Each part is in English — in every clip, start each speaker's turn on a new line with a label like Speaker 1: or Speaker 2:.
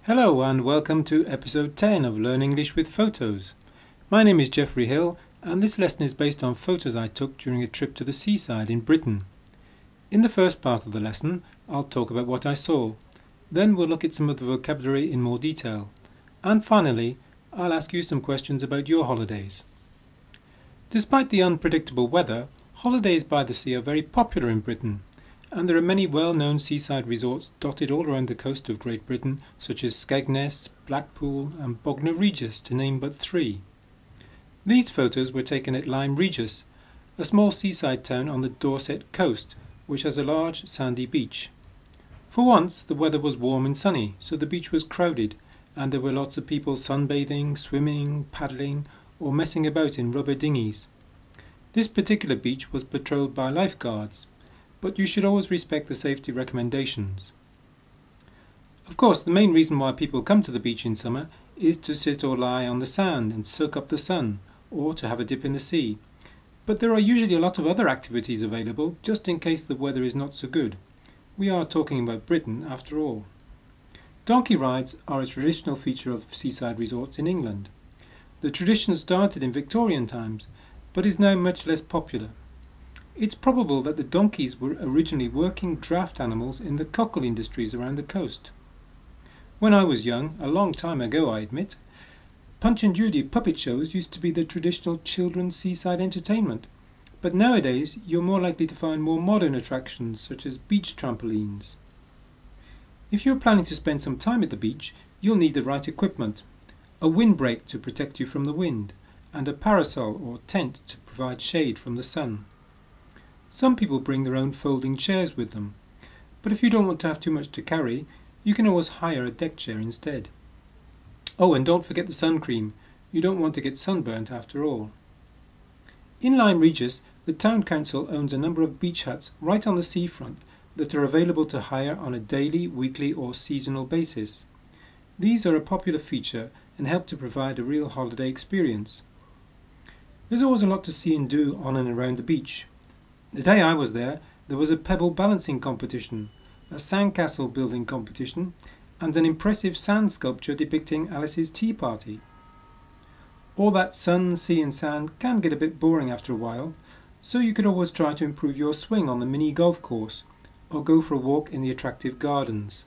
Speaker 1: Hello and welcome to episode 10 of Learn English with Photos. My name is Geoffrey Hill and this lesson is based on photos I took during a trip to the seaside in Britain. In the first part of the lesson I'll talk about what I saw, then we'll look at some of the vocabulary in more detail, and finally I'll ask you some questions about your holidays. Despite the unpredictable weather, holidays by the sea are very popular in Britain, and there are many well-known seaside resorts dotted all around the coast of Great Britain, such as Skegness, Blackpool and Lyme Regis, to name but three. These photos were taken at Lyme Regis, a small seaside town on the Dorset coast, which has a large sandy beach. For once the weather was warm and sunny, so the beach was crowded, and there were lots of people sunbathing, swimming, paddling or messing about in rubber dinghies. This particular beach was patrolled by lifeguards, but you should always respect the safety recommendations. Of course, the main reason why people come to the beach in summer is to sit or lie on the sand and soak up the sun, or to have a dip in the sea. But there are usually a lot of other activities available, just in case the weather is not so good. We are talking about Britain after all. Donkey rides are a traditional feature of seaside resorts in England. The tradition started in Victorian times, but is now much less popular. It's probable that the donkeys were originally working draft animals in the cockle industries around the coast. When I was young, a long time ago I admit, Punch and Judy puppet shows used to be the traditional children's seaside entertainment, but nowadays you're more likely to find more modern attractions such as beach trampolines. If you're planning to spend some time at the beach, you'll need the right equipment: a windbreak to protect you from the wind, and a parasol or tent to provide shade from the sun. Some people bring their own folding chairs with them, but if you don't want to have too much to carry, you can always hire a deck chair instead. Oh, and don't forget the sun cream. You don't want to get sunburnt after all. In Lyme Regis, the town council owns a number of beach huts right on the seafront that are available to hire on a daily, weekly or seasonal basis. These are a popular feature and help to provide a real holiday experience. There's always a lot to see and do on and around the beach. The day I was there was a pebble balancing competition, a sandcastle building competition, and an impressive sand sculpture depicting Alice's tea party. All that sun, sea and sand can get a bit boring after a while, so you could always try to improve your swing on the mini golf course, or go for a walk in the attractive gardens.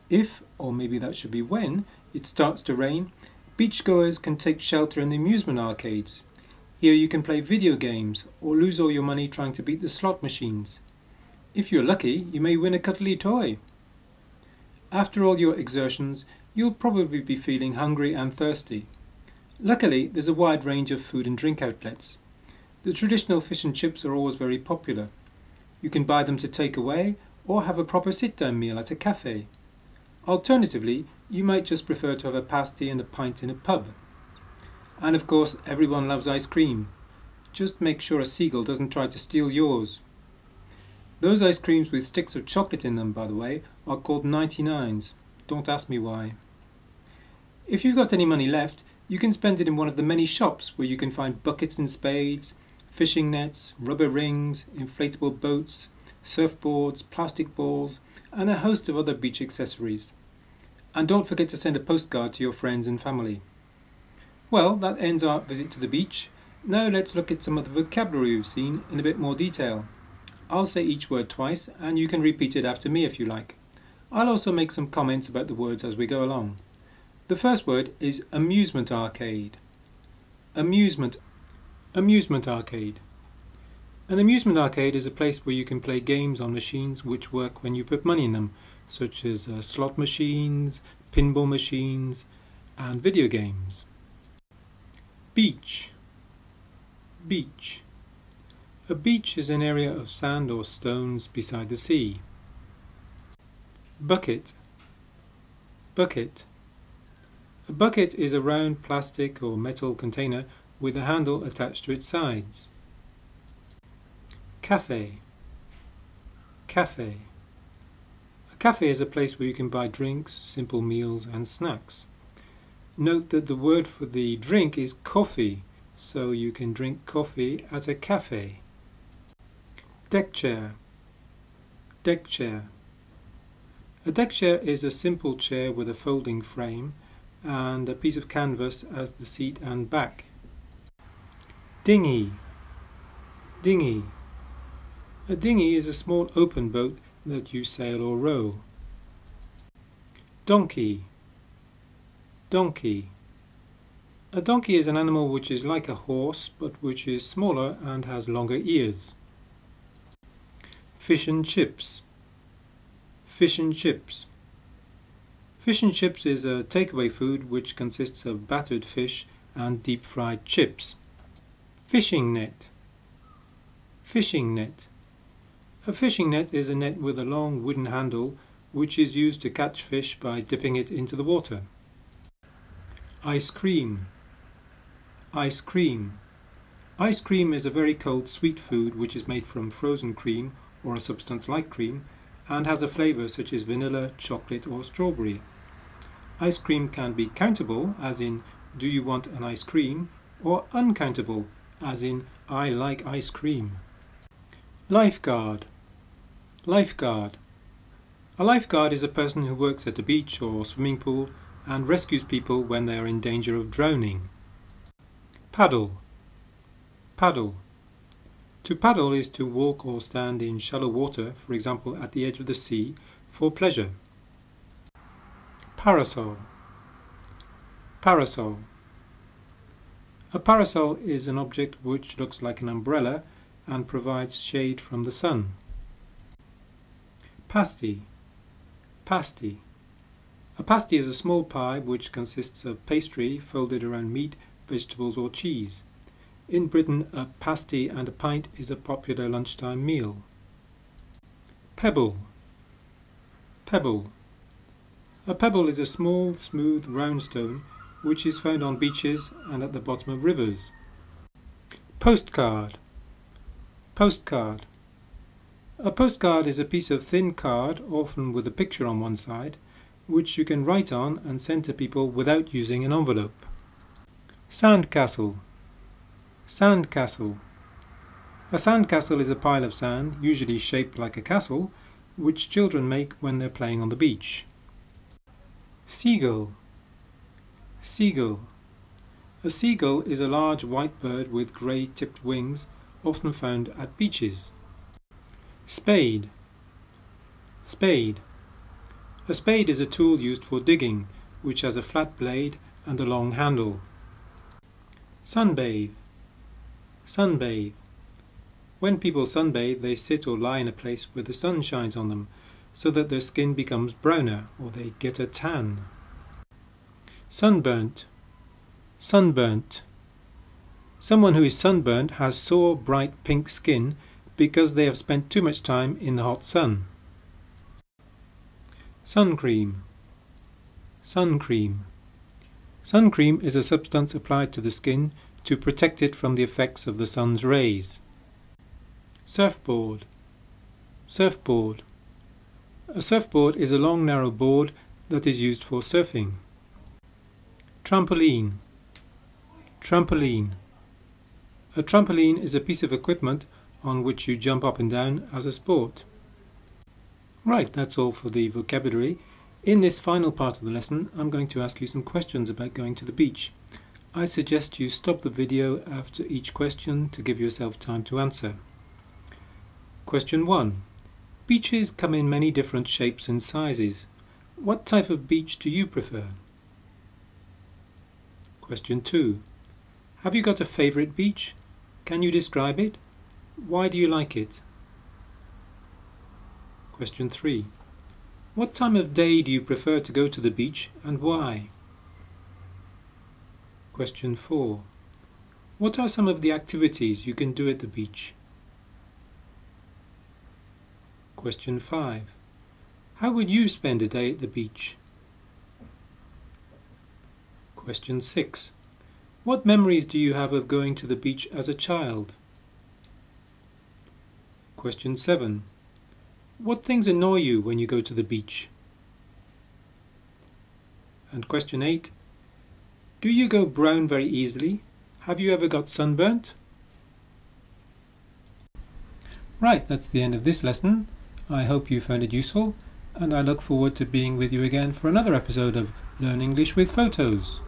Speaker 1: If, or maybe that should be when, it starts to rain, beachgoers can take shelter in the amusement arcades. Here you can play video games or lose all your money trying to beat the slot machines. If you're lucky, you may win a cuddly toy. After all your exertions, you'll probably be feeling hungry and thirsty. Luckily, there's a wide range of food and drink outlets. The traditional fish and chips are always very popular. You can buy them to take away or have a proper sit-down meal at a cafe. Alternatively, you might just prefer to have a pasty and a pint in a pub. And of course, everyone loves ice cream. Just make sure a seagull doesn't try to steal yours. Those ice creams with sticks of chocolate in them, by the way, are called 99s. Don't ask me why. If you've got any money left, you can spend it in one of the many shops where you can find buckets and spades, fishing nets, rubber rings, inflatable boats, surfboards, plastic balls, and a host of other beach accessories. And don't forget to send a postcard to your friends and family. Well, that ends our visit to the beach. Now let's look at some of the vocabulary we've seen in a bit more detail. I'll say each word twice and you can repeat it after me if you like. I'll also make some comments about the words as we go along. The first word is amusement arcade. Amusement arcade. An amusement arcade is a place where you can play games on machines which work when you put money in them, such as slot machines, pinball machines and video games. Beach. Beach. A beach is an area of sand or stones beside the sea. Bucket. Bucket. A bucket is a round plastic or metal container with a handle attached to its sides. Cafe. Cafe. A cafe is a place where you can buy drinks, simple meals and snacks. Note that the word for the drink is coffee, so you can drink coffee at a cafe. Deck chair. Deck chair. A deck chair is a simple chair with a folding frame and a piece of canvas as the seat and back. Dinghy. Dinghy. A dinghy is a small open boat that you sail or row. Donkey. Donkey. A donkey is an animal which is like a horse but which is smaller and has longer ears. Fish and chips. Fish and chips. Fish and chips is a takeaway food which consists of battered fish and deep-fried chips. Fishing net. Fishing net. A fishing net is a net with a long wooden handle which is used to catch fish by dipping it into the water. Ice cream. Ice cream. Ice cream is a very cold sweet food which is made from frozen cream or a substance like cream and has a flavour such as vanilla, chocolate or strawberry. Ice cream can be countable, as in do you want an ice cream, or uncountable, as in I like ice cream. Lifeguard. Lifeguard. A lifeguard is a person who works at a beach or swimming pool and rescues people when they are in danger of drowning. Paddle. Paddle. To paddle is to walk or stand in shallow water, for example at the edge of the sea, for pleasure. Parasol. Parasol. A parasol is an object which looks like an umbrella and provides shade from the sun. Pasty. Pasty. A pasty is a small pie which consists of pastry folded around meat, vegetables or cheese. In Britain, a pasty and a pint is a popular lunchtime meal. Pebble. Pebble. A pebble is a small, smooth, round stone which is found on beaches and at the bottom of rivers. Postcard. Postcard. A postcard is a piece of thin card, often with a picture on one side, which you can write on and send to people without using an envelope. Sandcastle. Sandcastle. A sandcastle is a pile of sand, usually shaped like a castle, which children make when they're playing on the beach. Seagull. Seagull. A seagull is a large white bird with grey-tipped wings, often found at beaches. Spade. Spade. A spade is a tool used for digging, which has a flat blade and a long handle. Sunbathe. Sunbathe. When people sunbathe, they sit or lie in a place where the sun shines on them, so that their skin becomes browner, or they get a tan. Sunburnt. Sunburnt. Someone who is sunburnt has sore, bright pink skin because they have spent too much time in the hot sun. Sun cream. Sun cream. Sun cream is a substance applied to the skin to protect it from the effects of the sun's rays. Surfboard. Surfboard. A surfboard is a long narrow board that is used for surfing. Trampoline. Trampoline. A trampoline is a piece of equipment on which you jump up and down as a sport. Right, that's all for the vocabulary. In this final part of the lesson, I'm going to ask you some questions about going to the beach. I suggest you stop the video after each question to give yourself time to answer. Question 1. Beaches come in many different shapes and sizes. What type of beach do you prefer? Question 2. Have you got a favourite beach? Can you describe it? Why do you like it? Question 3. What time of day do you prefer to go to the beach and why? Question 4. What are some of the activities you can do at the beach? Question 5. How would you spend a day at the beach? Question 6. What memories do you have of going to the beach as a child? Question 7. What things annoy you when you go to the beach? And question 8. Do you go brown very easily? Have you ever got sunburnt? Right, that's the end of this lesson. I hope you found it useful, and I look forward to being with you again for another episode of Learn English with Photos.